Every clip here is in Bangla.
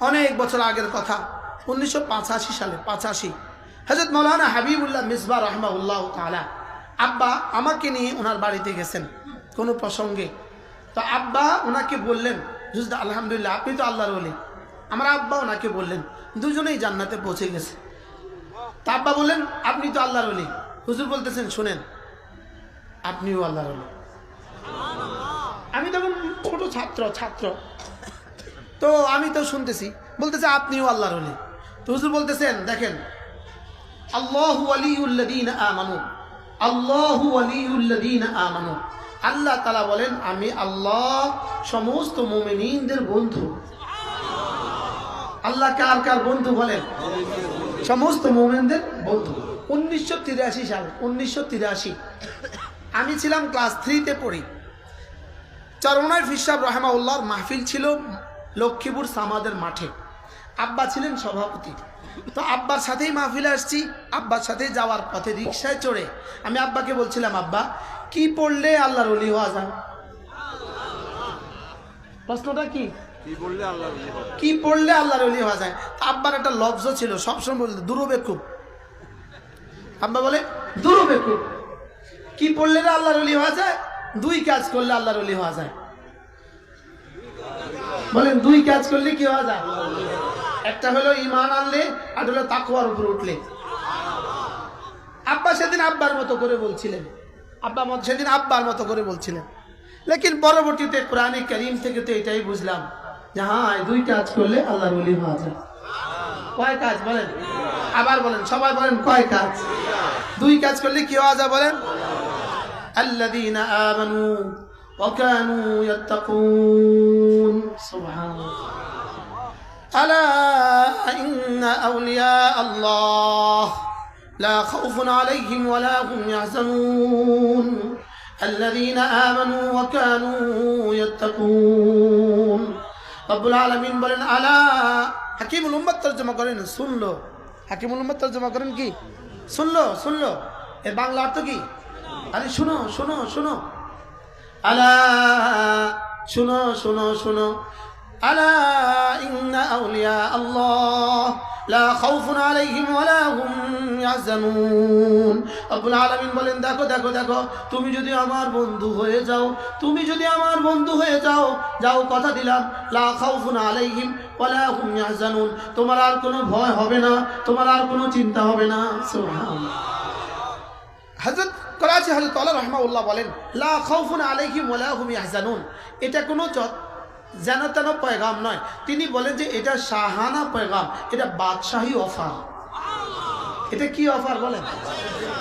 অনেক বছর আগের কথা, 1985 সালে, 85। হযরত মাওলানা হাবিবুল্লাহ মিসবাহ রাহমাহুল্লাহ তাআলা আব্বা আমাকে নিয়ে ওনার বাড়িতে গেছেন কোনো প্রসঙ্গে। তো আব্বা ওনাকে বললেন, হুজুর আলহামদুলিল্লাহ আপনি তো আল্লাহর ওলি। আমার আব্বা ওনাকে বললেন, দুজনেই জান্নাতে পৌঁছে গেছে। তা আব্বা বললেন, আপনি তো আল্লাহর ওলি। হুজুর বলতেছেন, শুনেন আপনিও আল্লাহর ওলি। আমি তখন ছোট ছাত্র, তো আমি তো শুনতেছি, বলতেছে আপনিও আল্লাহর ওলি। তো হুজুর বলতেছেন, দেখেন আল্লাহু ওয়ালিউল্লাযীনা আমানু, আল্লাহু ওয়ালিউল্লাযীনা আমানু, আল্লাহ তাআলা বলেন আমি আল্লাহ সমস্ত মুমিনদের বন্ধু। আল্লাহ কার কার বন্ধু বলেন? সমস্ত মুমিনদের বন্ধু। 1983 সাল, 1983 আমি ছিলাম ক্লাস 3-তে পড়ি। চরমনাই ফির সাহেব রাহমাহুল্লাহর মাহফিল ছিল লক্ষ্মীপুর সামাদের মাঠে। আব্বা ছিলেন সভাপতি। তো আব্বার সাথেই মাহফিলে আসছি, আব্বার সাথেই যাওয়ার পথে রিক্সায় চড়ে আমি আব্বাকে বলছিলাম, আব্বা কি পড়লে আল্লাহর ওলি হওয়া যায়? প্রশ্নটা কি পড়লে আল্লাহর ওলি হওয়া যায়? আব্বার একটা লফজ ছিল, সবসময় বলতে দুরুবেকুব। আব্বা বলে দুরুবেকুব, কি পড়লে আল্লাহর ওলি হওয়া যায়? 2 কাজ করলে আল্লাহর ওলি হওয়া যায়। বলেন 2 কাজ করলে কি হওয়া যায়? একটা হলো ঈমান আনলে, আর হলো তাকওয়ার উপর উঠলে। আব্বা সেদিন আব্বার মতো করে বলছিলেন, সেদিন আব্বার মতো করে বলছিলেন। লেকিন পরবর্তীতে কোরআনে কারীম থেকে তো এটাই বুঝলাম যে হ্যাঁ 2 কাজ করলে আল্লাহর ওলি হওয়া যায়। কয় কাজ বলেন? আবার বলেন, সবাই বলেন কয় কাজ? 2 কাজ করলে কি হওয়া যায় বলেন? আল্লাযীনা আমানু ওয়া কানু ইয়াত্তাকুন। সুবহানাল্লাহ। আলা ইন্না আউলিয়া আল্লাহ লা খাউফুন আলাইহিম ওয়া লা হুম ইয়াহজানুন الذين آمنوا وكانوا يتقون। রব্বুল আলামিন বলেন আলা, হাকিমুল উম্মাত তরজমা করেন শুনলো। হাকিমুল উম্মাত তরজমা করেন কি? শুনলো। এর বাংলা অর্থ কি? আরে শুনো। আলা শুনো। আলা ইন্না আউলিয়া আল্লাহ লা খাউফুন আলাইহিম ওয়া লা হুম ইয়াহজানুন। রব্বুল আলামিন বলেন দেখো, তুমি যদি আমার বন্ধু হয়ে যাও, যাও কথা দিলাম, লা খাউফুন আলাইহিম ওয়া লা হুম ইয়াহজানুন, তোমার আর কোনো ভয় হবে না, তোমার আর কোনো চিন্তা হবে না। সুবহানাল্লাহ। হযরত করাচি হযরত আলা রাহমাহুল্লাহ বলেন লা খাউফুন আলাইহিম ওয়া লা হুম ইয়াহজানুন, এটা কোনো যেন তেন পয়গাম নয়। তিনি বলেন যে এটা শাহানা পয়গাম, এটা বাদশাহী অফার। এটা কি অফার বলেন?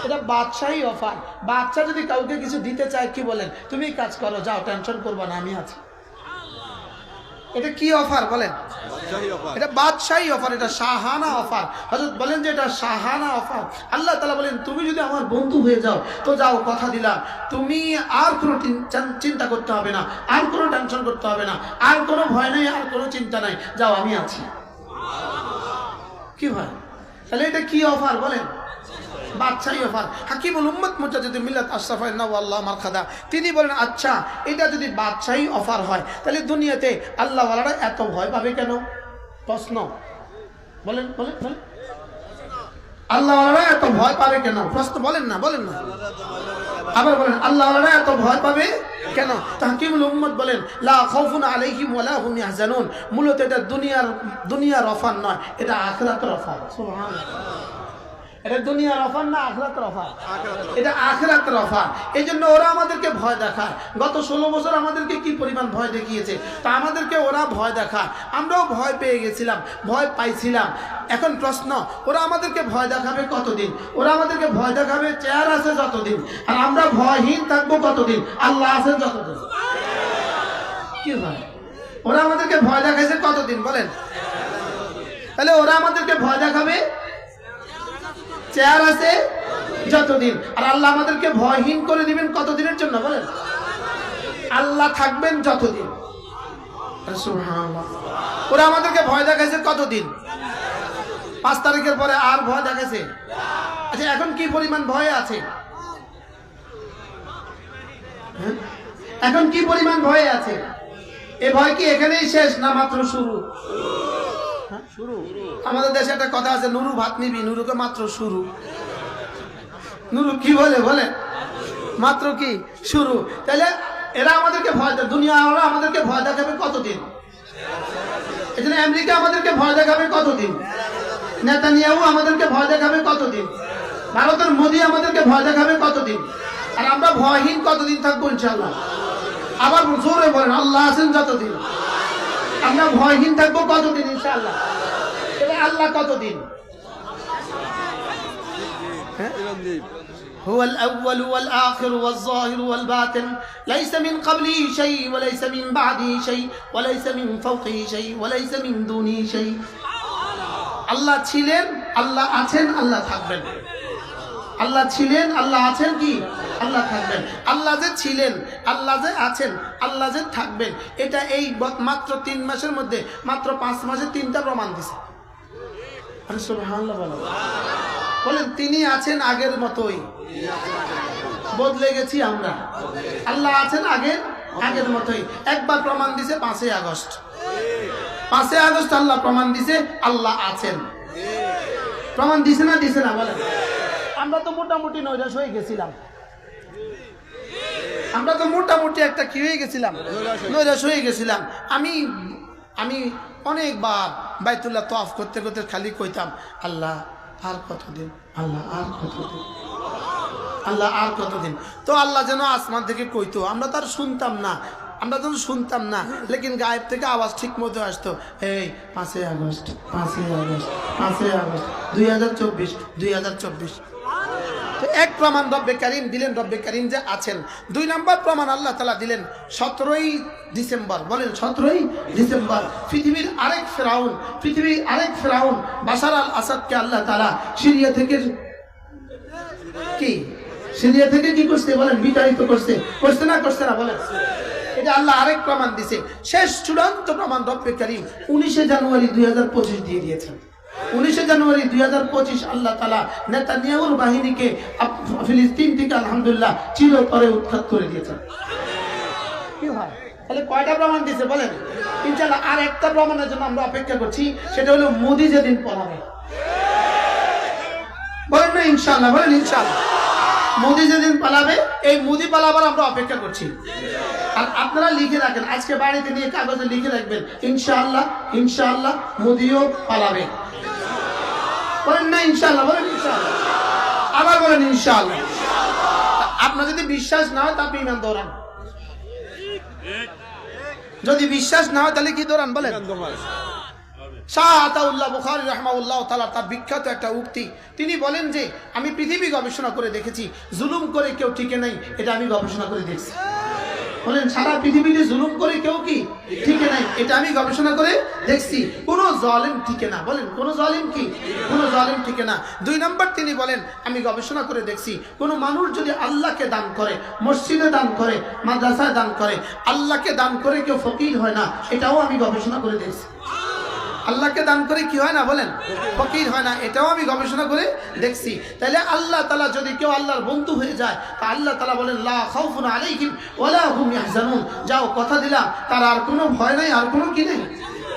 এটা বাদশাহী অফার। বাদশা যদি কাউকে কিছু দিতে চায় কি বলেন? তুমি কাজ করো, যাও, টেনশন করবা না, আমি আছি। এটা কি অফার বলেন? এটা বাদশাহী অফার, এটা শাহানা অফার। হযরত বলেন যে এটা শাহানা অফার। আল্লাহ তাআলা বলেন তুমি যদি আমার বন্ধু হয়ে যাও তো যাও, কথা দিলাম, তুমি আর কোনো চিন্তা করতে হবে না, আর কোনো টেনশন করতে হবে না, আর কোনো ভয় নেই, আর কোনো চিন্তা নাই, যাও আমি আছি। কি ভয়? তাহলে এটা কি অফার বলেন? বাদশাহী অফার। হাকিমুল উম্মাত মুজাদ্দিদুল মিল্লাত আশরাফুল আল্লাহ মারখাদা তিনি বলেন, আচ্ছা এটা যদি বাদশাহী অফার হয় তাহলে দুনিয়াতে আল্লাহ ওয়ালারা এত ভয় পাবে কেন? প্রশ্ন বলেন। আল্লাহ ওয়ালারা এত ভয় পাবে কেন? প্রশ্ন বলেন না। আবার বলেন, আল্লাহ ওয়ালারা এত ভয় পাবে কেন? হাকিমুল উম্মাত বলেন লা খাউফুন আলাইহিম ওয়া লা হুম ইয়াহজানুন। মূলত এটা দুনিয়ার অফার নয়, এটা আখিরাতের অফার। সুবহানাল্লাহ। এটা দুনিয়ার অফার না আখিরাতের অফার? এটা আখিরাতের অফার। এই জন্য ওরা আমাদেরকে ভয় দেখায়। গত 16 বছর আমাদেরকে কি পরিমাণ ভয় দেখিয়েছে, তা আমাদেরকে ওরা ভয় দেখায়, আমরাও ভয় পেয়ে গেছিলাম, ভয় পাইছিলাম। এখন প্রশ্ন, ওরা আমাদেরকে ভয় দেখাবে কতদিন? ওরা আমাদেরকে ভয় দেখাবে চেয়ার আছে যতদিন, আর আমরা ভয়হীন থাকবো কতদিন? আল্লাহ আছেন যতদিন। কি হয়? ওরা আমাদেরকে ভয় দেখাইছে কতদিন বলেন? তাহলে ওরা আমাদেরকে ভয় দেখাবে চেয়ার আছে যতদিন, আর আল্লাহ আমাদেরকে ভয়হীন করে দিবেন কতদিনের জন্য বলেন? আল্লাহ থাকবেন যতদিন। সুবহানাল্লাহ। ওরা আমাদেরকে ভয় দেখাইছে কতদিন? 5 তারিখের পরে আর ভয় দেখাইছে? আচ্ছা এখন কি পরিমাণ ভয় আছে? এখন কি পরিমাণ ভয় আছে? এ ভয় কি এখানেই শেষ না মাত্র শুরু? আমাদের দেশে একটা কথা আছে, নুরু ভাত নিবি, নুরুকে মাত্র শুরু। নুরু কি বলে বলে মাত্র কি শুরু। তাহলে এরা আমাদেরকে ভয় দেয়, দুনিয়া ওরা আমাদেরকে ভয় দেখাবে কতদিন? এই জন্য আমেরিকা আমাদেরকে ভয় দেখাবে কতদিন? নেতানিয়াহু আমাদেরকে ভয় দেখাবে কতদিন? ভারতের মোদি আমাদেরকে ভয় দেখাবে কতদিন? আর আমরা ভয়হীন কতদিন থাকবো ইনশাআল্লাহ? আবার জোরে বলেন আল্লাহ আছেন যতদিন। আমরা ভয়হীন থাকবো কতদিন ইনশাআল্লাহ? তবে আল্লাহ কতদিন? هو الأول والآخر والظاهر والباطن ليس من قبله شيء وليس من بعده شيء وليس من فوقه شيء وليس من دونه شيء। আল্লাহ ছিলেন, আল্লাহ আছেন, আল্লাহ থাকবেন। আল্লাহ ছিলেন, আল্লাহ আছেন, কি আল্লাহ থাকবেন। আল্লাহ যে ছিলেন, আল্লাহ যে আছেন, আল্লাহ যে থাকবেন, এটা এই মাত্র 3 মাসের মধ্যে, মাত্র 5 মাসে 3টা প্রমাণ দিছে। সুবহানাল্লাহ বলেন, তিনি আছেন আগের মতোই, বদলে গেছি আমরা। আল্লাহ আছেন আগের মতোই। একবার প্রমাণ দিছে 5ই আগস্ট। 5ই আগস্ট আল্লাহ প্রমাণ দিছে আল্লাহ আছেন। প্রমাণ দিছে না দিছে না বলেন? আমরা তো মোটামুটি নৈরাশ হয়ে গেছিলাম। আমরা তো মোটামুটি একটা কি হয়ে গেছিলাম, নৈরাশ হয়ে গেছিলাম। আমি অনেকবার বাইতুল্লাহ তওয়াফ করতে করতে খালি কইতাম, আল্লাহ আর কতদিন, আল্লাহ আর কতদিন, আল্লাহ আর কতদিন। তো আল্লাহ যেন আসমান থেকে কইতো, আমরা তো আর শুনতাম না, আমরা তো শুনতাম না, লেকিন গায়েব থেকে আওয়াজ ঠিক মতো আসতো, এই 5ই আগস্ট 5ই আগস্ট 5ই আগস্ট 2024 2024। তো এক প্রমাণ রব্বে কারীম দিলেন, রব্বে কারীম যে আছেন। 2 নম্বর প্রমাণ আল্লাহ তাআলা দিলেন 17ই ডিসেম্বর। বলেন 17ই ডিসেম্বর। পৃথিবীর আরেক ফেরাউন বাশার আল আসাদকে আল্লাহ তাআলা সিরিয়া থেকে কি করছে বলেন? বিতাড়িত করছে না বলেন? এটা আল্লাহ আরেক প্রমাণ দিছে। শেষ চূড়ান্ত প্রমাণ রব্বে কারীম 19 জানুয়ারি 2025 দিয়ে দিয়েছেন। 19 জানুয়ারি 2025 আল্লাহ তাআলা নেতানিয়াহুর বাহিনীকে ফিলিস্তিন থেকে আলহামদুলিল্লাহ চিরতরে উৎখাত করে দিয়েছেন। কি হয় তাহলে? কয়টা প্রমাণ দিয়েছে বলেন? ইনশাআল্লাহ আর একটা প্রমাণের জন্য আমরা অপেক্ষা করছি, সেটা হলো মোদি যেদিন পলাবে। বলেন না ইনশাআল্লাহ? বলেন ইনশাআল্লাহ। মোদি যেদিন পালাবে, এই মোদি পালাবার আমরা অপেক্ষা করছি। আর আপনারা লিখে রাখেন, আজকে বাড়িতে নিয়ে কাগজে লিখে রাখবেন, ইনশাআল্লাহ মোদিও পালাবে। বলেন না ইনশাআল্লাহ? বলেন ইনশাআল্লাহ। আবার বলেন ইনশাআল্লাহ। আপনার যদি বিশ্বাস না হয়, তাহলে ঈমান দৌড়ান। যদি বিশ্বাস না হয় তাহলে কি দৌড়ান বলেন? শাহ আতাউল্লাহ বুখারী রাহমাহুল্লাহ তাআলা তার বিখ্যাত একটা উক্তি, তিনি বলেন যে আমি পৃথিবী গবেষণা করে দেখেছি, জুলুম করে কেউ টিকে নাই, এটা আমি গবেষণা করে দেখছি। বলেন সারা পৃথিবীতে জুলুম করে কেউ কি টিকে নাই, এটা আমি গবেষণা করে দেখছি। কোনো জালেম টিকে না। বলেন কোনো জালেম টিকে না। 2 নম্বর তিনি বলেন আমি গবেষণা করে দেখছি, কোনো মানুষ যদি আল্লাহকে দান করে, মসজিদে দান করে, মাদ্রাসায় দান করে, আল্লাহকে দান করে কেউ ফকির হয় না, এটাও আমি গবেষণা করে দেখছি। আল্লাহকে দান করে কি হয় না বলেন? ফকির হয় না, এটাও আমি গবেষণা করে দেখছি। তাহলে আল্লাহ তাআলা যদি কেউ আল্লাহর বন্ধু হয়ে যায়, তা আল্লাহ তাআলা বলেন লা খাউফুন আলাইহিম ওয়ালা হুম ইয়াহজানুন। যাও, কথা দিলাম, তার আর কোনো ভয় নাই, আর কোনো কি নেই,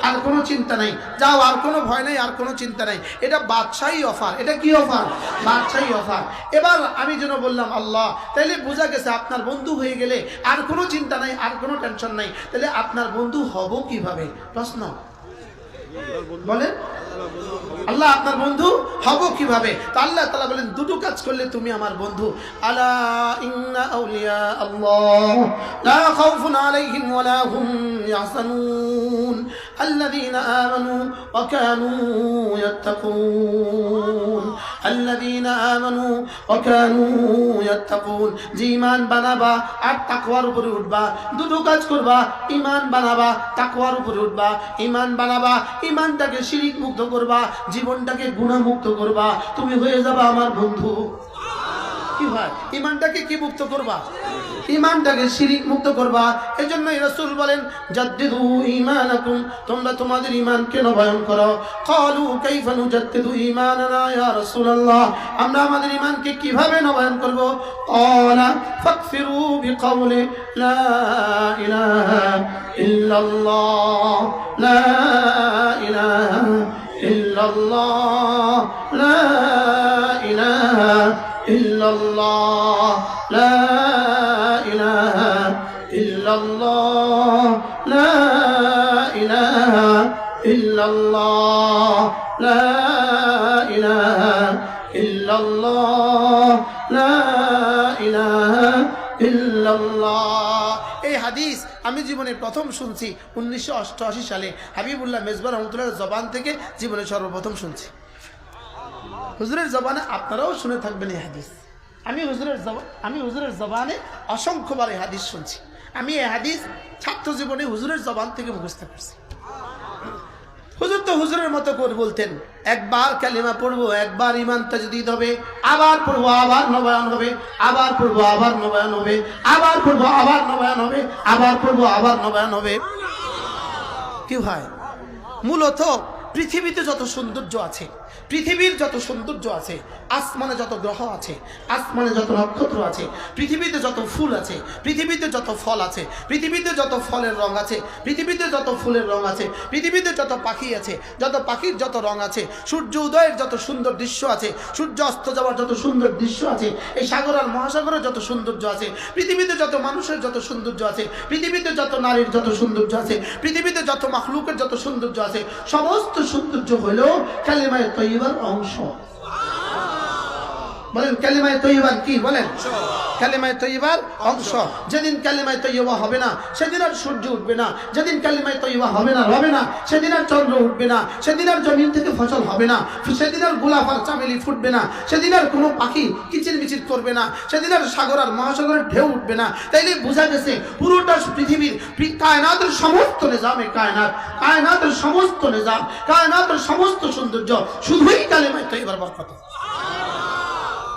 আর কোনো চিন্তা নাই। যাও, আর কোনো ভয় নাই, আর কোনো চিন্তা নাই। এটা বাদশাহী অফার। এটা কি অফার? বাদশাহী অফার। এবার আমি যেন বললাম আল্লাহ, তাহলে বোঝা গেছে আপনার বন্ধু হয়ে গেলে আর কোনো চিন্তা নাই, আর কোনো টেনশন নাই। তাহলে আপনার বন্ধু হব কিভাবে? প্রশ্ন বলেন, আল্লাহ আপনার বন্ধু হব কিভাবে? তা আল্লাহ তাআলা বলেন 2টো কাজ করলে তুমি আমার বন্ধু। আলা ইন্না আউলিয়া আল্লাহ লা খাউফুন আলাইহিম ওয়ালা হুম ইয়াহজানুন আল্লাযীনা আমানু ওয়া কানু ইয়াত্তাকুন। আল্লাযীনা আমানু ওয়া কানু ইয়াত্তাকুন। যে ঈমান বানাবা আর তাকওয়ার উপরে উঠবা, 2টো কাজ করবা, ঈমান বানাবা, তাকওয়ার উপরে উঠবা। ঈমান বানাবা, ঈমানটাকে শিরক মুক্ত করবা, জীবনটাকে গুনাহ মুক্ত করবা, তুমি হয়ে যাবে আমার বন্ধু। কি হয়? ঈমানটাকে কি মুক্ত করবা? ঈমানটাকে শিরক মুক্ত করবা। এজন্যই রাসূল বলেন জাদ্দিদু ঈমানাকুম, তোমরা তোমাদের ঈমানকে নবায়ন করো। ক্বালু কাইফা নুজাদ্দিদু ঈমানানা ইয়া রাসূলুল্লাহ, আমরা আমাদের ঈমানকে কিভাবে নবায়ন করব? ক্বালা ফাকফিরু বিকাউলি লা ইলাহা ইল্লাল্লাহ লা ইলাহা ইল্লাল্লাহ লা ইলাহা ইল্লাল্লাহ লা ইলাহা ইল্লাল্লাহ লা ইলাহা ইল্লাল্লাহ লা ইলাহা ইল্লাল্লাহ লা ইলাহা ইল্লাল্লাহ। এই হাদিস আমি জীবনে প্রথম শুনছি 1988 সালে হাবিবুল্লাহ মেজবা রহমতুল্লাহর জবান থেকে জীবনে সর্বপ্রথম শুনছি। হুজুরের জবানে আপনারাও শুনে থাকবেন এই হাদিস। আমি হুজুরের জবানে অসংখ্যবার এই হাদিস শুনছি। আমি এই হাদিস ছাত্র জীবনে হুজুরের জবান থেকে মুখস্থ করছি। হুজুর তো হুজুরের মতো করে বলতেন, একবার কালিমা পড়বো, একবার ইমান তাজদীদ হবে, আবার পড়বো আবার নবায়ন হবে, আবার পড়বো আবার নবায়ন হবে, আবার পড়বো আবার নবায়ন হবে, আবার পড়বো আবার নবায়ন হবে। কি হয়, মূলত পৃথিবীতে যত সৌন্দর্য আছে, পৃথিবীর যত সৌন্দর্য আছে, আসমানে যত গ্রহ আছে, আসমানে যত নক্ষত্র আছে, পৃথিবীতে যত ফুল আছে, পৃথিবীতে যত ফল আছে, পৃথিবীতে যত ফলের রং আছে, পৃথিবীতে যত ফুলের রং আছে, পৃথিবীতে যত পাখি আছে, যত পাখির যত রং আছে, সূর্য উদয়ের যত সুন্দর দৃশ্য আছে, সূর্য অস্ত যাওয়ার যত সুন্দর দৃশ্য আছে, এই সাগর আর মহাসাগরের যত সৌন্দর্য আছে, পৃথিবীতে যত মানুষের যত সৌন্দর্য আছে, পৃথিবীতে যত নারীর যত সৌন্দর্য আছে, পৃথিবীতে যত মাখলুকের যত সৌন্দর্য আছে, সমস্ত সৌন্দর্য হলো কালিমায়ে তয়্যিবার অংশ। বলেন কালিমায়ে তয়্যিবার কি? বলেন কালিমায়ে তয়্যিবার অংশ। যেদিন কালিমায়ে তয়্যিবা হবে না সেদিন আর সূর্য উঠবে না, যেদিন কালিমায়ে তয়্যিবা হবে না সেদিন আর চন্দ্র উঠবে না, সেদিন আর জমিন থেকে ফসল হবে না, সেদিন আর গোলাপ আর চামেলি ফুটবে না, সেদিন আর কোনো পাখি কিচিরমিচির করবে না, সেদিন আর সাগর আর মহাসাগরের ঢেউ উঠবে না। তাইলে বোঝা গেছে পুরোটা পৃথিবীর কায়নাতের সমস্ত নিজামে কায়নাতের সমস্ত নিজাম, কায়নাতের সমস্ত সৌন্দর্য শুধুই কালিমায়ে তয়্যিবার বরকত।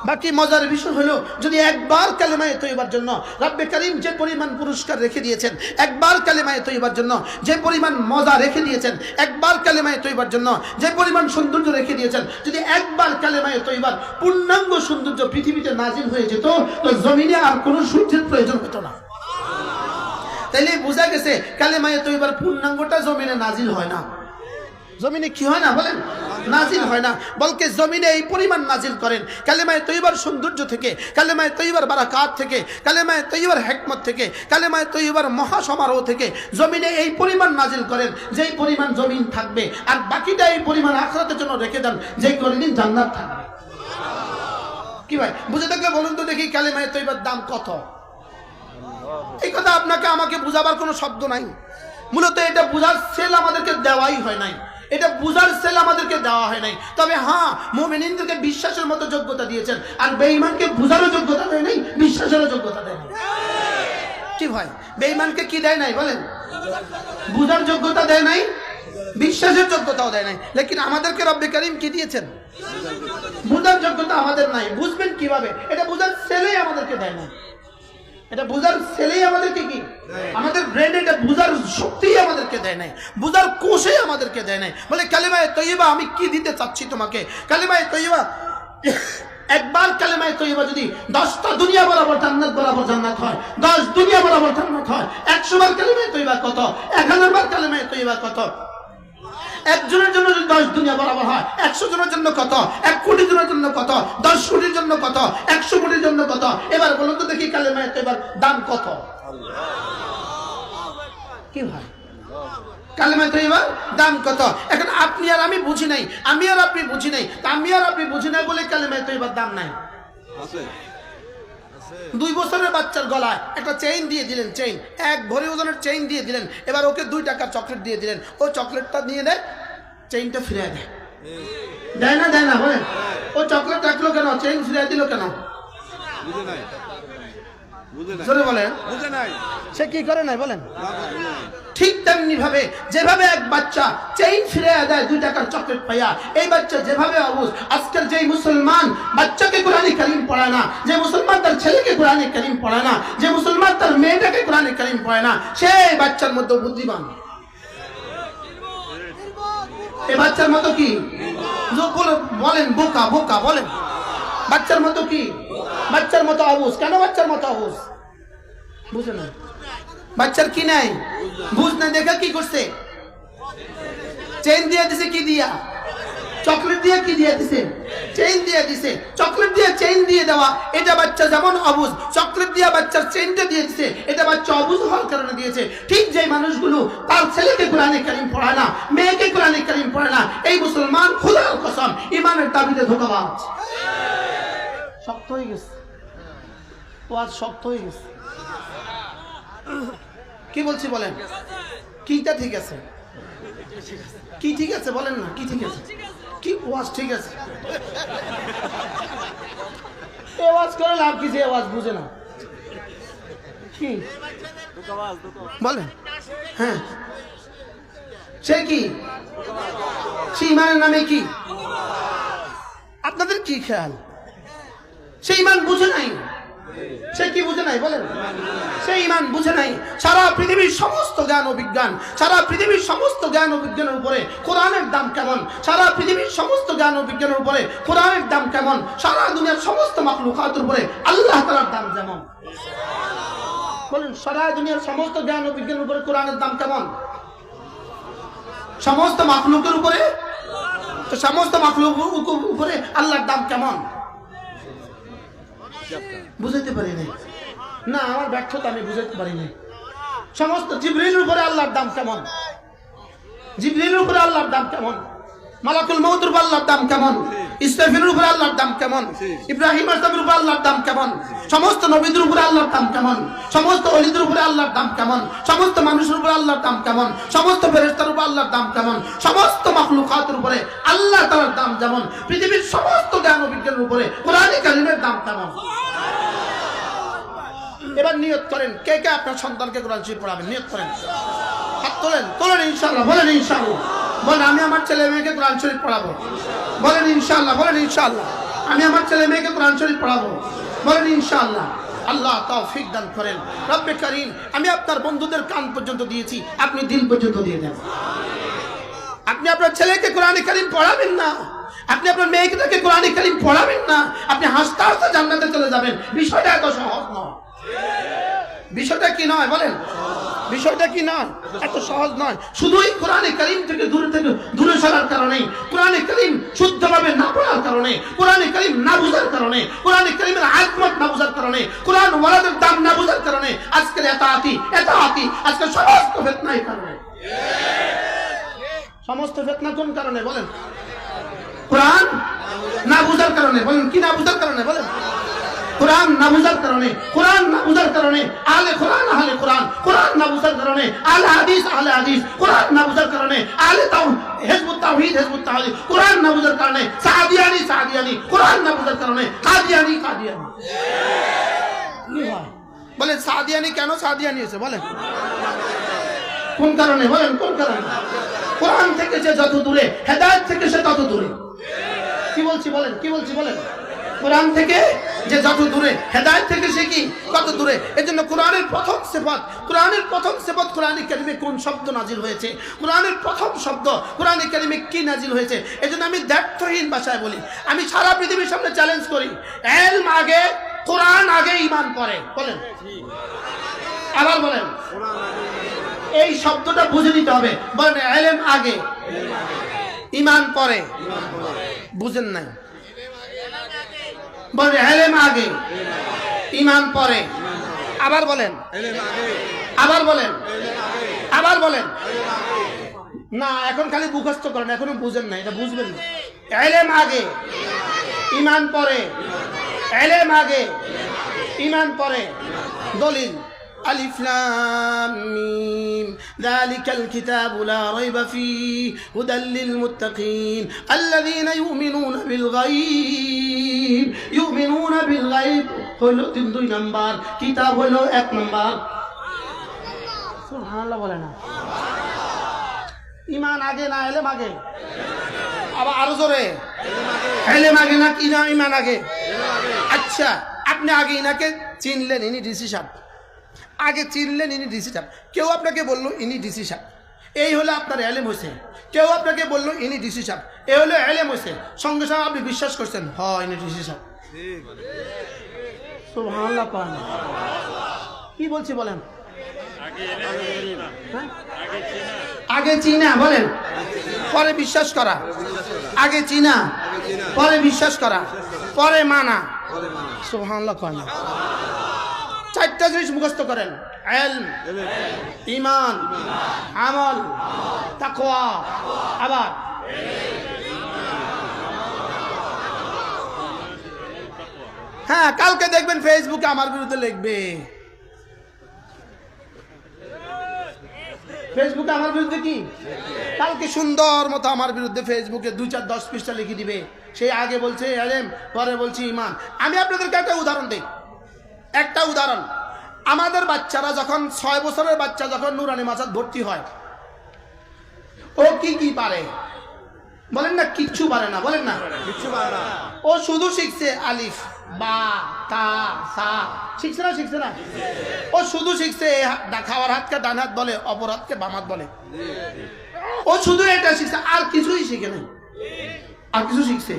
বাকি মজার বিষয় হলো, যদি একবার কালিমায়ে তয়্যিবার জন্য রব্বে কারীম যে পরিমাণ পুরস্কার রেখে দিয়েছেন, একবার কালিমায়ে তয়্যিবার জন্য যে পরিমাণ মজা রেখে দিয়েছেন, একবার কালিমায়ে তয়্যিবার জন্য যে পরিমাণ সৌন্দর্য রেখে দিয়েছেন, যদি একবার কালিমায়ে তয়্যিবার পূর্ণাঙ্গ সৌন্দর্য পৃথিবীতে নাজিল হয়ে যেত, তো জমিনে আর কোনো সূর্যের প্রয়োজন হতো না। তাইলে বোঝা গেছে কালিমায়ে তয়্যিবার পূর্ণাঙ্গটা জমিনে নাজিল হয় না। জমিনে কি হয় না? বলেন নাজিল হয় না, বলকে জমিনে এই পরিমাণ নাজিল করেন কালেমায়ে তয়্যিবার সৌন্দর্য থেকে, কালেমায়ে তয়্যিবার বারাকাত থেকে, কালেমায়ে তয়্যিবার হিকমত থেকে, কালেমায়ে তয়্যিবার মহাসমারোহ থেকে জমিনে এই পরিমাণ নাজিল করেন যেই পরিমাণ জমিন থাকবে, আর বাকিটা এই পরিমাণ আখিরাতের জন্য রেখে দেন যেই কোনদিন জান্নাত থাকবে। কি ভাই বুঝে থাকলে বলুন তো দেখি কালেমায়ে তয়্যিবার দাম কত? এই কথা আপনাকে আমাকে বুঝাবার কোনো শব্দ নাই। মূলত এটা বুঝার সেল আমাদেরকে দেওয়াই হয় নাই, এটা বুঝার সেল আমাদেরকে দেওয়া হয় নাই। তবে হ্যাঁ, মুমিনদেরকে বিশ্বাসের মতো যোগ্যতা দিয়েছেন, আর বেঈমানকে বুঝারও যোগ্যতা দেয় নাই, বিশ্বাসেরও যোগ্যতা দেয় নাই। কি ভাই, বেঈমানকে কি দেয় নাই? বলেন বুঝার যোগ্যতা দেয় নাই, বিশ্বাসের যোগ্যতাও দেয় নাই। লেকিন আমাদেরকে রব্বে কারীম কি দিয়েছেন? বুঝার যোগ্যতা আমাদের নাই। বুঝবেন কিভাবে? এটা বুঝার সেলেই আমাদেরকে দেয় না, এটা বুঝার ছেলেই আমাদেরকে কি আমাদের ব্রেন এটা বুঝার শক্তিই আমাদেরকে দেয় নাই, বুঝার কোষই আমাদেরকে দেয় নাই। বলে কালিমায়ে তয়্যিবা আমি কি দিতে চাচ্ছি তোমাকে? কালিমায়ে তয়্যিবা একবার কালিমায়ে তয়্যিবা যদি 10টা দুনিয়া বরাবর জান্নাত হয়, 10 দুনিয়া বরাবর জান্নাত হয়, 100 বার কালিমায়ে তয়্যিবা কত? 1000 বার কালিমায়ে তয়্যিবা কত? একজনের জন্য যদি 10 দুনিয়া বরাবর হয়, 100 জনের জন্য কত? 1 কোটি জনের জন্য কত? 10 কোটির জন্য কত? 100 কোটির জন্য কত? এবার বলুন তো দেখি কালেমায়ে তয়্যিবার দাম কত? কি ভাই কালেমায়ে তয়্যিবার দাম কত? এখন আপনি আর আমি বুঝি নাই, আমি আর আপনি বুঝি নাই, আমি আর আপনি বুঝি নাই বলে কালেমায়ে তয়্যিবার দাম নাই। 2 বছরের বাচ্চার গলায় একটা চেইন দিয়ে দিলেন, চেইন 1 ভরি ওজনের চেইন দিয়ে দিলেন, এবার ওকে 2 টাকার চকলেট দিয়ে দিলেন, ও চকলেটটা নিয়ে নেয়, চেইনটা ফিরিয়ে দেয়, দেয় না? দেয় না? বলেন ও চকলেট রাখলো কেন, চেইন ফিরিয়ে দিল কেন? জোরে বলেন সে কি করে নাই? বলেন ঠিক তেমনি ভাবে যেভাবে এক বাচ্চা চেইন ফিরে দেয় 2 টাকার চকলেট পাইয়া, এই বাচ্চা যেভাবে অবুঝ, আজকাল যেই মুসলমান বাচ্চাকে কোরআনে কারীম পড়ায় না, যে মুসলমান তার ছেলেকে কোরআনে কারীম পড়ায় না, যে মুসলমান তার মেয়েটাকে কোরআনে কারীম পড়ায় না, সেই বাচ্চার মধ্যে বুদ্ধিমান, এই বাচ্চার মতো কি বলেন বোকা, বোকা বলেন বাচ্চার মতো কি? বাচ্চার মতো অবুঝ। কেন বাচ্চার মতো অবুঝ? বুঝে না, বাচ্চার কি নাই? বুঝ না, দেখা কি করছে? চেইন দিয়ে দিছে, কি দিয়া? চকলেট দিয়ে কি দিয়ে দিছে? চেইন দিয়ে দিছে। চকলেট দিয়ে চেইন দিয়ে দেওয়া, এটা বাচ্চা যেমন অবুঝ, চকলেট দিয়ে বাচ্চার চেইনটা দিয়ে দিছে, এটা বাচ্চা অবুঝ হওয়ার কারণে দিয়েছে। ঠিক যে মানুষগুলো তার ছেলেকে কোরআনে কারীম পড়ায় না, মেয়েকে কোরআনে কারীম পড়ায় না, এই মুসলমান খোদার কসম ইমানের দাবিতে ধোঁকাবাজ। শক্ত হয়ে গেছে, ওয়াজ শক্ত হয়ে গেছে। কি বলছি বলেন? কিটা ঠিক আছে? কি ঠিক আছে বলেন না, কি ঠিক আছে? কি ওয়াজ ঠিক আছে? ওয়াজ করে লাভ কি? যে ওয়াজ বুঝে না কি বলেন? হ্যাঁ, সে কি? সে ইমানের নামে কি? আপনাদের কি খেয়াল? সে ইমান বুঝে নাই। সে কি বুঝে নাই বলেন? সে ইমান বুঝে নাই। সারা পৃথিবীর সমস্ত জ্ঞান ও বিজ্ঞান, সারা পৃথিবীর সমস্ত জ্ঞান ও বিজ্ঞানের উপরে কোরআনের দাম কেমন? সারা পৃথিবীর সমস্ত জ্ঞান ও বিজ্ঞানের উপরে কোরআনের দাম কেমন? সারা দুনিয়ার সমস্ত মাখলুকাতের উপরে আল্লাহ তাআলার দাম যেমন। বলেন, সারা দুনিয়ার সমস্ত জ্ঞান ও বিজ্ঞানের উপরে কোরআনের দাম কেমন? সমস্ত মাখলুকের উপরে, তো সমস্ত মাখলুকের উপরে আল্লাহর দাম কেমন? বুঝাইতে পারি নাই না, আমার ব্যর্থতা, আমি বুঝাইতে পারি নাই। সমস্ত জিবরিলের উপরে আল্লাহর দাম কেমন? জিবরিলের উপরে আল্লাহর দাম কেমন? মালাকুল মউতের উপরে আল্লাহর দাম কেমন? ইসরাফিলের উপরে আল্লাহর দাম কেমন? ইব্রাহিম আলাইহিসসালামের উপরে আল্লাহর দাম কেমন? সমস্ত নবীদের উপরে আল্লাহর দাম কেমন? সমস্ত ওলিদের উপরে আল্লাহর দাম কেমন? সমস্ত মানুষের উপরে আল্লাহর দাম কেমন? সমস্ত ফেরেশতার উপরে আল্লাহর দাম কেমন? সমস্ত মাখলুকাতের উপরে আল্লাহ তাআলার দাম যেমন, পৃথিবীর সমস্ত জ্ঞান ও বিজ্ঞানের উপরে কোরআনে কারীমের দাম কেমন? এবার নিয়ত করেন, কে কে আপনার সন্তানকে কোরআন শরীফ পড়াবেন? নিয়ত করেন, হাত তোলেন, তোলেন ইনশাআল্লাহ, বলেন ইনশাআল্লাহ। বলেন, আমি আমার ছেলে মেয়েকে কোরআন শরীফ পড়াবো। বলেন ইনশাআল্লাহ, বলেন ইনশাআল্লাহ। আমি আমার ছেলে মেয়েকে কোরআন শরীফ পড়াবো। বলেন ইনশাআল্লাহ। আল্লাহ তৌফিক দান করেন। রব্বে কারীম, আমি আপনার বন্ধুদের কান পর্যন্ত দিয়েছি, আপনি দিল পর্যন্ত দিয়ে দেন। আপনি আপনার ছেলেকে কোরআনে কারীম পড়াবেন না, আপনি আপনার মেয়েকে তাকে কোরআনে কারীম পড়াবেন না, আপনি হাসতে হাসতে জান্নাতে চলে যাবেন। বিষয়টা এত সহজ নয়। বিষয়টা কি নয় বলেন? বিষয়টা কি নয়? এত সহজ নয়। শুধুই কোরআনে কারীম থেকে দূরে সরার কারণে, কোরআনে কারীম শুদ্ধভাবে না পড়ার কারণে, কোরআনে কারীম না বুঝার কারণে, কোরআনে কারীমের আয়াত না বুঝার কারণে, কোরআন ওয়ালাদের দাম না বুঝার কারণে আজকের এত আতি আজকে সমস্ত ফিতনার কারণে। সমস্ত ফিতনা কোন কারণে বলেন? কোরআন না বুঝার কারণে। বলেন, কি না বুঝার কারণে বলেন? কোরআন না বুঝার কারণে। কোরআন না বুঝার কারণে আহলে কোরআন আহলে কোরআন, কোরআন না বুঝার কারণে আহলে হাদিস আহলে হাদিস, কোরআন না বুঝার কারণে আহলে হিজবুত তাওহীদ হিজবুত তাওহীদ, কোরআন না বুঝার কারণে সাদিয়ানি সাদিয়ানি, কোরআন না বুঝার কারণে কাদিয়ানি কাদিয়ানি। কি হয় বলেন? সাদিয়ানি কেন সাদিয়ানি হয়েছে বলেন? কোন কারণে বলেন? কোন কারণে? কোরআন থেকে যে যত দূরে, হেদায়েত থেকে সে তত দূরে। কি বলছি বলেন? কি বলছি বলেন? কোরআন থেকে যে যত দূরে, হেদায়েত থেকে সে কি কত দূরে। এজন্য কোরআনের প্রথম সিফাত, কোরআনের প্রথম সিফাত কোরআনে কারীমে কোন শব্দ নাজিল হয়েছে, কোরআনের প্রথম শব্দ কোরআনে কারীমে কি নাজিল হয়েছে। এজন্য আমি দ্ব্যর্থহীন ভাষায় বলি, আমি সারা পৃথিবীর সামনে চ্যালেঞ্জ করি, ইলম আগে, কোরআন আগে, ঈমান পরে। বলেন, আবার বলেন, এই শব্দটা বুঝে নিতে হবে। বলেন, ইলম আগে, ঈমান পরে। বুঝেন নাই? বলেন, ইলম আগে, ঈমান পরে। আবার বলেন, আবার বলেন, আবার বলেন। না, এখন খালি মুখস্থ করেন, এখনো বুঝেন না, এটা বুঝবেন না। ইলম আগে, ঈমান পরে। ইলম আগে, ঈমান পরে। দলিল ألف لام ميم ذلك الكتاب لا ريب فيه هدى للمتقين الذين يؤمنون بالغيب হলো 2 নাম্বার, কিতাব হলো 1 নাম্বার। সুবহানাল্লাহ বলে না? ঈমান আগে না ইলম আগে? আবার আরো জোরে, ইলম আগে না কি না ঈমান আগে? আচ্ছা, আপনি আগে ইনাকে চিনলেন, ইনি ডিসি সাহেব। আগে চিনলেন, ইনি ডিসি সাহেব। কেউ আপনাকে বললো ইনি ডিসি সাহেব, এই হলো আপনার ইলম হয়েছে। কেউ আপনাকে বললো ইনি ডিসি সাহেব, এই হলো ইলম হয়েছে। সঙ্গে সঙ্গে আপনি বিশ্বাস করছেন, হ্যাঁ ইনি ডিসি সাহেব। সুবহানাল্লাহ। কি বলছি বলেন? আগে চিনা বলেন, পরে বিশ্বাস করা। আগে চিনা, পরে বিশ্বাস করা, পরে মানা। সুবহানাল্লাহ কয় না। চারটা জিনিস মুখস্থ করেন: ইলম, ঈমান, আমল, তাকওয়া। আবার হ্যাঁ, কালকে দেখবেন ফেসবুকে আমার বিরুদ্ধে লিখবে, ফেসবুকে আমার বিরুদ্ধে কি, কালকে সুন্দর মতো আমার বিরুদ্ধে ফেসবুকে 2-4-10 পৃষ্ঠা লিখে দিবে। সেই আগে বলছে ইলম, পরে বলছে ঈমান। আমি আপনাদেরকে একটা উদাহরণ দিই, একটা উদাহরণ। আমাদের বাচ্চারা যখন 6 বছরের বাচ্চা যখন নুরানি মাদ্রাসায় ভর্তি হয়, ও কি কি পারে বলেন না? কিচ্ছু পারে না, বলেন না কিচ্ছু পারে না। ও শুধু শিখছে আলিফ, বা, তা, সা। শিখছে না? শিখছে না? ও শুধু শিখছে খাওয়ার হাতকে ডান হাত বলে, অপর হাতকে বাম হাত বলে। ও শুধু এটা শিখছে, আর কিছুই শিখে নাই, আর কিছু শিখছে।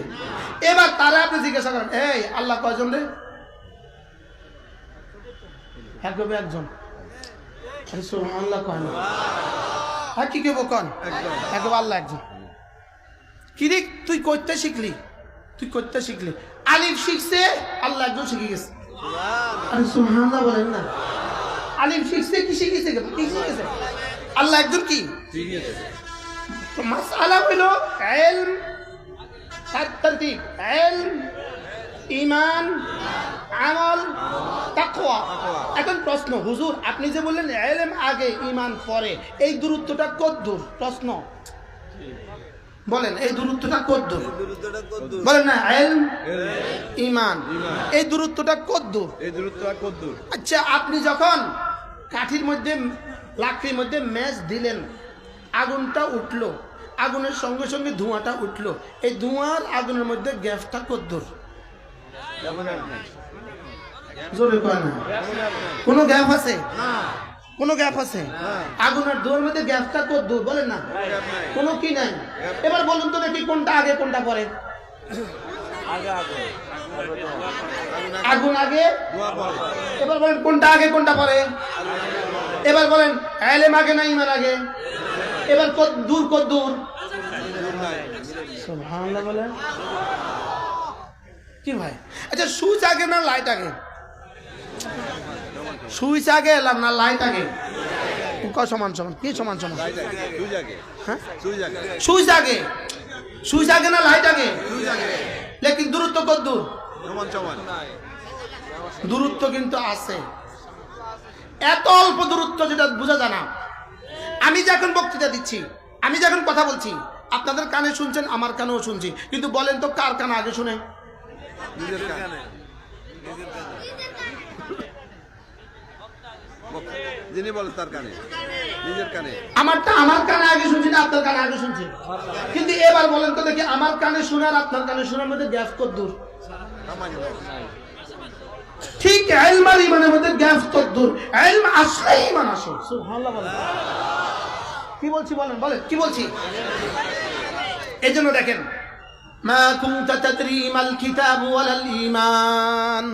এবার তারা আপনি জিজ্ঞাসা করেন, এই আল্লাহ কয়জন রে? একজন। সুবহানাল্লাহ কয় না। আর কি কেবো কন? একদম আল্লাহ একজন। কিরে তুই করতে শিখলি, তুই করতে শিখলি, আলিফ শিখছে, আল্লাহ একজন শিখে গেছে। আরে সুবহানাল্লাহ বলেন না। আলিফ শিখছে, কি শিখেছে? কি শিখেছে? আল্লাহ একজন কি শিখেছে। তো মাসআলা হলো ইলম, তারতিব, ইলম, ঈমান, আমল, তাকওয়া। এখন প্রশ্ন, হুজুর আপনি যে বললেন ইলম আগে ঈমান পরে, এই দূরত্বটা কত দূর? প্রশ্ন বলেন, এই দূরত্বটা কত দূর? বলেন না, ইলম, ঈমান, এই দূরত্বটা কত দূর? এই দূরত্বটা কত দূর? আচ্ছা, আপনি যখন কাঠির মধ্যে, লাকড়ির মধ্যে ম্যাচ দিলেন, আগুনটা উঠলো, আগুনের সঙ্গে সঙ্গে ধোঁয়াটা উঠলো, এই ধোঁয়ার আগুনের মধ্যে গ্যাসটা কত দূর? জোরে কয় না। কোনো গ্যাপ আছে? কোনো গ্যাপ আছে? আগুনের ধোঁয়ার মধ্যে গ্যাসটা কত দূর? বলেন না, কোনো কি নাই। এবার বলুন তো দেখি, কোনটা আগে কোনটা পরে? আগুন আগে। এবার বলেন কোনটা আগে কোনটা পরে? এবার বলেন ইলম আগে না ঈমান আগে? এবার কত দূর, কত দূর? সুবহানাল্লাহ বলেন। কি ভাই, আচ্ছা সুইচ আগে না লাইট আগে? সুইচ আগে না লাইট আগে? সমান সমান কি সমান সমান? সুইচ আগে। সুইচ আগে না লাইট আগে? লেকিন দূরত্ব কত দূর? দূরত্ব কিন্তু আছে, এত অল্প দূরত্ব যেটা বোঝা যায় না। আমি যখন বক্তৃতা দিচ্ছি, আমি যখন কথা বলছি, আপনাদের কানে শুনছেন, আমার কানেও শুনছি, কিন্তু বলেন তো কার কানে আগে শুনে? নিজের কানে। যিনি বলেন তার কানে, নিজের কানে। আমারটা আমার কানে আগে শুনছি না আপনার কানে আগে শুনছি? কিন্তু এবার বলেন তো দেখি, আমার কানে শোনার আপনার কানে শোনার মধ্যে গ্যাপ কত দূর? ঠিক ইলম আর ঈমানের মধ্যে গ্যাপ কত দূর? ইলম আসলে ঈমান আসে। সুবহানাল্লাহ বলেন। কি বলছি বলেন, বলেন কি বলছি? এজন্য দেখেন, মা কুনতা তাদরি মাল কিতাব ওয়ালাল ঈমান,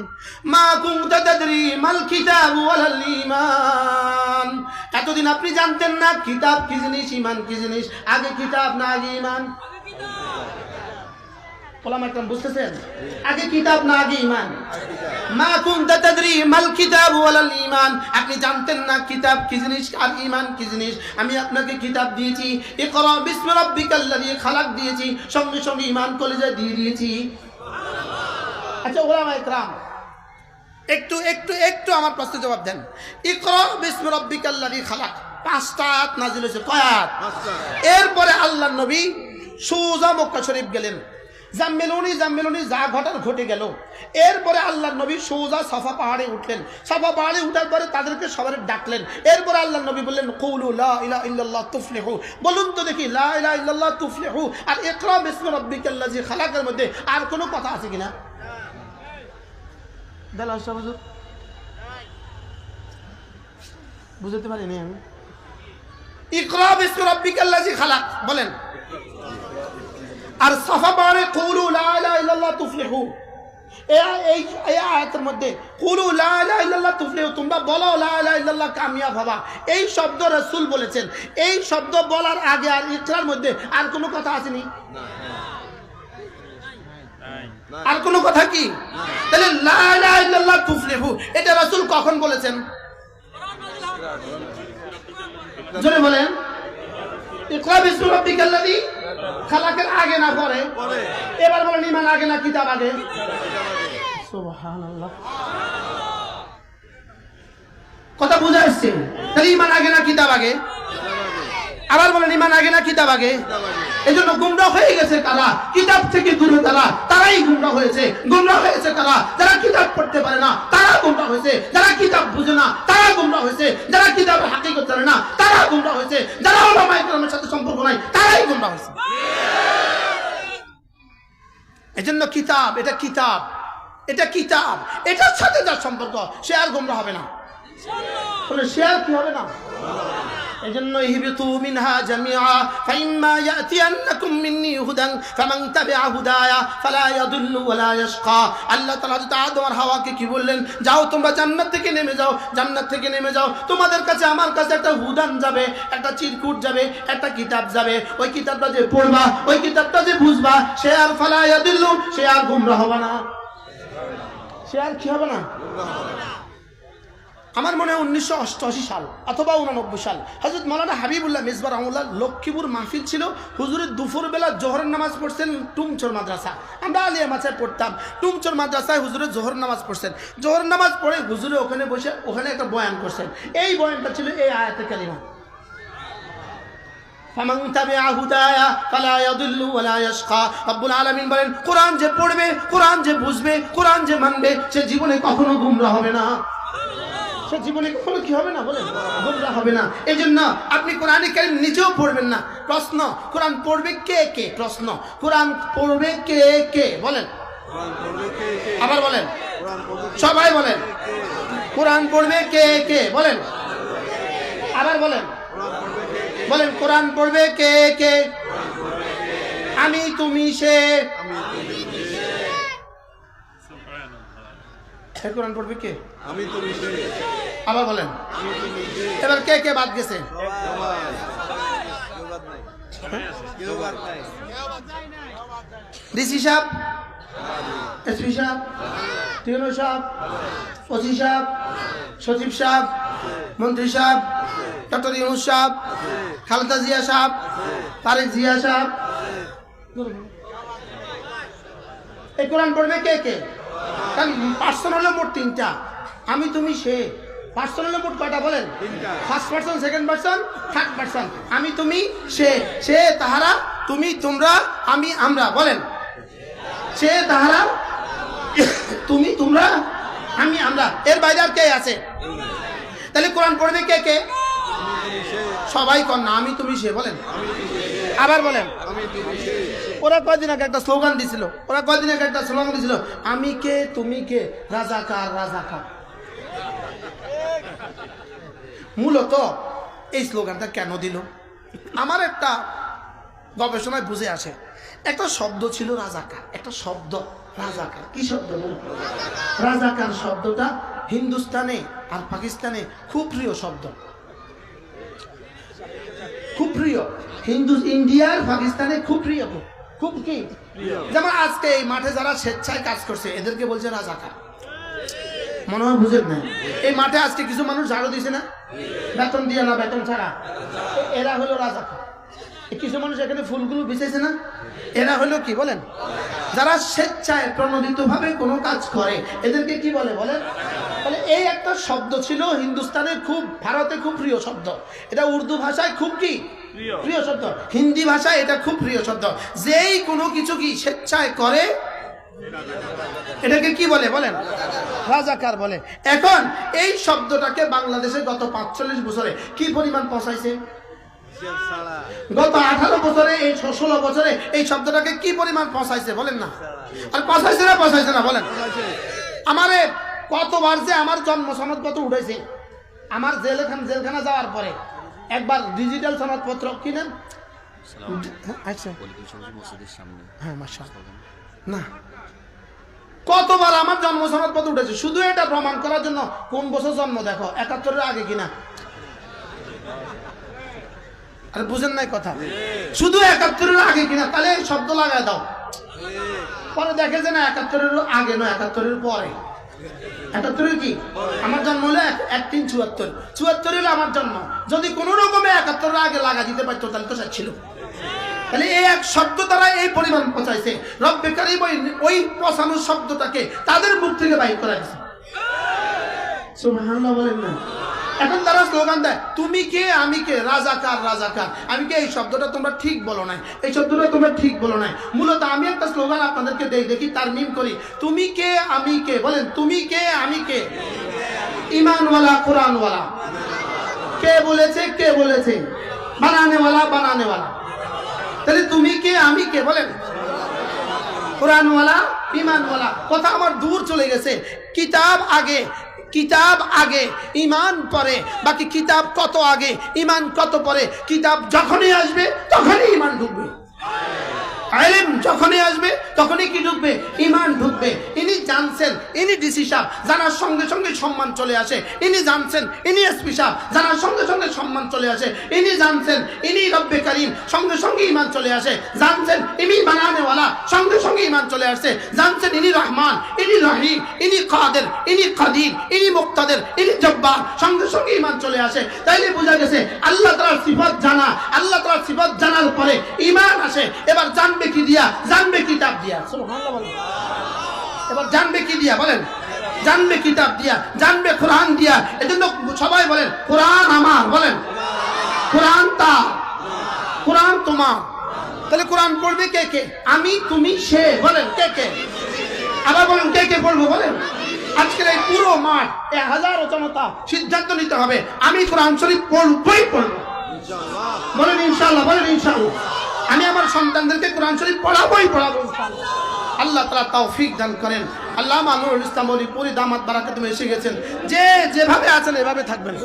মা কুনতা তাদরি মাল কিতাব ওয়ালাল ঈমান। এতদিন আপনি জানতেন না কিতাব কি জিনিস, ঈমান কি জিনিস। আগে কিতাব না আগে ঈমান? ওলামা একরাম বুঝতেছেন? আগে কিতাব না আগে ঈমান? মা কুনতা তাদরি মাল কিতাব ওয়ালাল ঈমান। আপনি জানতেন না কিতাব কি জিনিস আর ঈমান কি জিনিস। আমি আপনাকে কিতাব দিয়েছি, ইকরা বিসমি রাব্বিকাল্লাযী খালাক দিয়েছি, সঙ্গে সঙ্গে ঈমান কলেজে দিয়ে দিয়েছি। আচ্ছা ওলামা একরাম একটু একটু একটু আমার প্রশ্নের জবাব দেন। ইকরা বিসমি রাব্বিকাল্লাযী খালাক 5টা আয়াত নাযিল হয়েছে। কয় আয়াত? 5টা। এরপরে আল্লাহর নবী সোজা মক্কা শরীফ গেলেন। জাম্মেলুনি যা ঘটার ঘটে গেল। এরপরে আল্লাহর নবী সোজা সাফা পাহাড়ে উঠলেন। সাফা পাহাড়ে উঠার পরে তাদেরকে সবাই ডাকলেন। এরপরে আল্লাহর নবী বললেন, কুলু লা ইলাহা ইল্লাল্লাহ তুফলিহু। বলুন তো দেখি, লা ইলাহা ইল্লাল্লাহ তুফলিহু আর ইকরা বিসমি রাব্বিকাল্লাযী খালাকের মধ্যে আর কোনো কথা আছে কিনা? দালাল সাহেব হুজুর বুঝতে পারিনি আমি। ইকরা বিসমি রাব্বিকাল্লাযী খালাক বলেন, আর সাফা পাহাড়ে কুলু লা ইলাহা ইল্লাল্লাহ তুফলিহু এই আয়াতের মধ্যে কুলু লা ইলাহা ইল্লাল্লাহ তুফলিহু, তোমরা বলো লা ইলাহা ইল্লাল্লাহ কামিয়াব হবা, এই শব্দ রাসূল বলেছেন। এই শব্দ বলার আগে আর ইকরার মধ্যে আর কোনো কথা আসেনি? আর কোনো কথা কি? তাহলে লা ইলাহা ইল্লাল্লাহ তুফলিহু এটা রাসূল কখন বলেছেন? জোরে বলেন। ইকরা বিসমি রাব্বিকাল্লাযী খালাকের আগে না পরে? এবার বলেন ঈমান আগে না কিতাব আগে? সুবহানাল্লাহ। কথা বুঝা আসছে? তাহলে ঈমান আগে না কিতাব আগে? আবার বলেন ঈমান আগে না কিতাব আগে? এজন্য গুমরাহ হয়ে গেছে কারা? কিতাব থেকে দূরে তারা, তারাই গুমরাহ হয়েছে। গুমরাহ হয়েছে কারা? যারা কিতাব পড়তে পারে না তারা গুমরাহ হয়েছে। যারা কিতাব বুঝে না তারা গুমরাহ হয়েছে। যারা কিতাবের হাকিকত জানে না তারা গুমরাহ হয়েছে। যারা উলামায়ে কেরামের সাথে সম্পর্ক নাই তারাই গুমরাহ হয়েছে। এজন্য কিতাব, এটা কিতাব, এটা কিতাব, এটার সাথে যার সম্পর্ক সে আর গুমরাহ হবে না। বলে সে আর কি হবে না? এজন্য ইহবিতু মিনহা জামিআ ফাইম্মা ইয়াতিয়ান্নাকুম মিন্নী হুদান ফামান তাবিআ হুদায়া ফালা ইয়াদুল্লু ওয়ালা ইয়াশকা। আল্লাহ তাআলা তো আদম আর হাওয়াকে কি বললেন? যাও তোমরা জান্নাত থেকে নেমে যাও, জান্নাত থেকে নেমে যাও, তোমাদের কাছে আমার কাছে একটা হুদান যাবে, একটা চিরকুট যাবে, একটা কিতাব যাবে। ওই কিতাবটা যে পড়বা, ওই কিতাবটা যে বুঝবা, সে আর ফালা ইয়াদুল্লু, সে আর গুমরাহ হবে না। সে আর কি হবে না? আমার মনে হয় 1988 সাল অথবা 89 সাল হযরত মাওলানা হাবিবুল্লাহ মিসবাহ রাহমাহুল্লাহ লক্ষ্মীপুর মাহফিল ছিল। হুজুরের দুপুর বেলা জোহরের নামাজ পড়ছেন টুমচর মাদ্রাসা, আমরা আলিয়া মাদ্রাসায় পড়তাম। টুমচর মাদ্রাসায় হুজুরের জোহর নামাজ পড়ছেন। জোহর নামাজ পড়ে হুজুরে ওখানে বসে ওখানে একটা বয়ান করছেন। এই বয়ানটা ছিল এই আয়াতে কালিমা ফামান তাবিআ হুদায়া ফালা ইয়াদুল্লু ওয়ালা ইয়াশকা। রব্বুল আলামিন বলেন, কোরআন যে পড়বে, কোরআন যে বুঝবে, কোরআন যে মানবে, সে জীবনে কখনো গুমরাহ হবে না। সে জীবনে কখনো কি হবে না? বলেন গুমরাহ হবে না। এই জন্য আপনি কোরআনে কারীম নিজেও পড়বেন না। প্রশ্ন, কোরআন পড়বে কে কে? প্রশ্ন, কোরআন পড়বে কে কে? বলেন, আবার বলেন, সবাই বলেন, কোরআন পড়বে কে কে? বলেন, আবার বলেন, বলেন কোরআন পড়বে কে কে? আমি, তুমি, সে। কোরআন পড়বে কে? আমি, তুমি, সে। আবার বলেন, এবার কে কে বাদ গেছে? ডিসি সাহেব, এসপি সাহেব, টিএনও সাহেব, ওসি সাহেব, সচিব সাহেব, মন্ত্রী সাহেব, ডক্টর ইউনূস সাহেব, খালেদা জিয়া সাহেব, তারেক জিয়া সাহেব। এই কোরআন পড়বে কে কে? কারণ পার্সন হলো মোট 3টা। আমি, তুমি, সে। পার্সন হলো মোট কয়টা? বলেন, first person, second person, third person. আমি, তুমি, সে। সে, তাহারা, তুমি, তোমরা, আমি, আমরা। বলেন, সে, তাহারা, তুমি, তোমরা, আমি, আমরা। এর বাইরে আর কে আছে? তাহলে কোরআন পড়বে কে কে? সবাই কর না, আমি, তুমি, সে। বলেন, আবার বলেন। ওরা কয়দিন আগে একটা স্লোগান দিছিল, আমি কে, তুমি কে, রাজাকার, রাজাকার। মূলত এই স্লোগানটা কেন দিল? আমার একটা গবেষণায় বুঝে আসে, একটা শব্দ ছিল রাজাকার, একটা শব্দ রাজাকার। কি শব্দ? রাজাকার শব্দটা হিন্দুস্তানে আর পাকিস্তানে খুব প্রিয় শব্দ, খুব প্রিয়। ইন্ডিয়ার পাকিস্তানে খুব প্রিয়, খুব কি? যেমন আজকে এই মাঠে যারা স্বেচ্ছায় কাজ করছে এদেরকে বলছে রাজাকার। মনে হয় বুঝেন না? এই মাঠে আজকে কিছু মানুষ ঝাড়ু দিছে না, বেতন দিয়ে না, বেতন ছাড়া, এরা হলো রাজাকার। কিছু মানুষ এখানে ফুলগুলো বিছেছে না, এরা হলো কি? বলেন, যারা স্বেচ্ছায় প্রণোদিত ভাবে কোনো কাজ করে এদেরকে কি বলে? বলেন। তাহলে এই একটা শব্দ ছিল হিন্দুস্তানে খুব, ভারতে খুব প্রিয় শব্দ। এটা উর্দু ভাষায় খুব কি প্রিয় শব্দ, হিন্দি ভাষায় এটা খুব প্রিয় শব্দ। যেই কোনো কিছু কি স্বেচ্ছায় করে এটাকে কি বলে? বলেন, রাজাকার বলে। এখন এই শব্দটাকে বাংলাদেশে গত 45 বছরে কি পরিমাণ পৌঁছাইছে? গত 18 বছরে, এই 16 বছরে এই শব্দটাকে কি পরিমাণ পৌঁছাইছে? বলেন না। আর পৌঁছাইছে না, পৌঁছাইছে না? বলেন। আমারে কতবার যে আমার জন্ম সনদ কত উঠেছে, আমার জেলখানা যাওয়ার পরে একবার ডিজিটাল সনদপত্র কিনেন। আচ্ছা, হ্যাঁ, মাশাআল্লাহ। না, কতবার আমার জন্ম সনদপত্র উঠেছে, শুধু এটা প্রমাণ করার জন্য কোন বছর জন্ম দেখো, 71-এর আগে কিনা। আরে বুঝেন নাই কথা, শুধু 71-এর আগে কিনা, তাহলে শব্দ লাগায় দাও। পরে দেখে যে না 71-এর আগে নয়, 71-এর পরে। 71-এর কি আমার জন্ম হলো 1374 হলো আমার জন্ম। যদি কোন রকমে 71-এর আগে লাগা দিতে পারতো তাহলে তো সব ছিল। তাহলে এই এক শব্দ দ্বারা এই পরিমাণ পচাইছে। রব্বে কারীম ওই পচানো শব্দটাকে তাদের মুখ থেকে বাইর করে দিয়েছে। সুবহানাল্লাহ বলেন না। এখন তারা স্লোগান দেয় তুমি কে আমি কে, রাজাকার রাজাকার। আমি কে, এই শব্দটা তোমরা ঠিক বলো নাই, এই শব্দটা তোমরা ঠিক বলো নাই। মূলত আমি একটা স্লোগান আপনাদেরকে দেই, দেখি তার মিম করি। তুমি কে আমি কে, বলেন তুমি কে আমি কে। ইমানওয়ালা কোরআনওয়ালা। কে বলেছে, কে বলেছে? বানানেওয়ালা বানানেওয়ালা। তাহলে তুমি কে আমি কে, বলেন কোরআনওয়ালা ইমানওয়ালা। কথা আমার দূর চলে গেছে। কিতাব আগে ইমান পরে, বাকি কিতাব কত আগে ইমান কত পরে। কিতাব যখনই আসবে তখনই ইমান ঢুকবে, ইলম যখনই আসবে তখনই কি ঢুকবে, ইমান ঢুকবে। ইনি জানছেন, ইনি ডিসি সাহেব, জানার সঙ্গে সঙ্গে সম্মান চলে আসে। ইনি জানছেন, ইনি এসপি সাহেব, জানার সঙ্গে সঙ্গে সম্মান চলে আসে। ইনি জানছেন, ইনি রব্বে কারীম, সঙ্গে সঙ্গে ইমান চলে আসে। জানছেন ইনি বানানেওয়ালা, সঙ্গে সঙ্গে ইমান চলে আসে। জানছেন ইনি রহমান, ইনি রহিম, ইনি কাদের, ইনি কাদির, ইনি মুক্তাদের, ইনি জব্বার, সঙ্গে সঙ্গে ইমান চলে আসে। তাইলে বোঝা গেছে আল্লাহ তাআলার সিফাত জানা, আল্লাহ তাআলার সিফাত জানার পরে ইমান আসে। এবার জানবে কি দিয়া, জানবে কিতাব দিয়া। সুবহানাল্লাহ বলেন। এবার জানবে কি দিয়া, বলেন জানবে কিতাব দিয়া, জানবে কোরআন দিয়া। এজন্য সবাই বলেন কোরআন আমার, বলেন কোরআন তার, কোরআন তোমার। তাহলে কোরআন পড়বে কে কে, আমি তুমি সে, বলেন কে কে। আবার বলেন কে কে পড়বো, বলেন। আজকের এই পুরো মাঠ, 1000 জনতা সিদ্ধান্ত নিতে হবে আমি কোরআন শরীফ পড়বই পড়বো, বলেন ইনশাআল্লাহ, বলেন ইনশাআল্লাহ। আমি আমার সন্তানদেরকে কোরআন শরীফ পড়াবই পড়াবো। আল্লাহ তাআলা তৌফিক দান করেন। আল্লামা নুরুল ইসলাম ওলি পুরি দামাত বারাকাতুহু এসে গেছেন। যে যেভাবে আছেন এভাবে থাকবেন।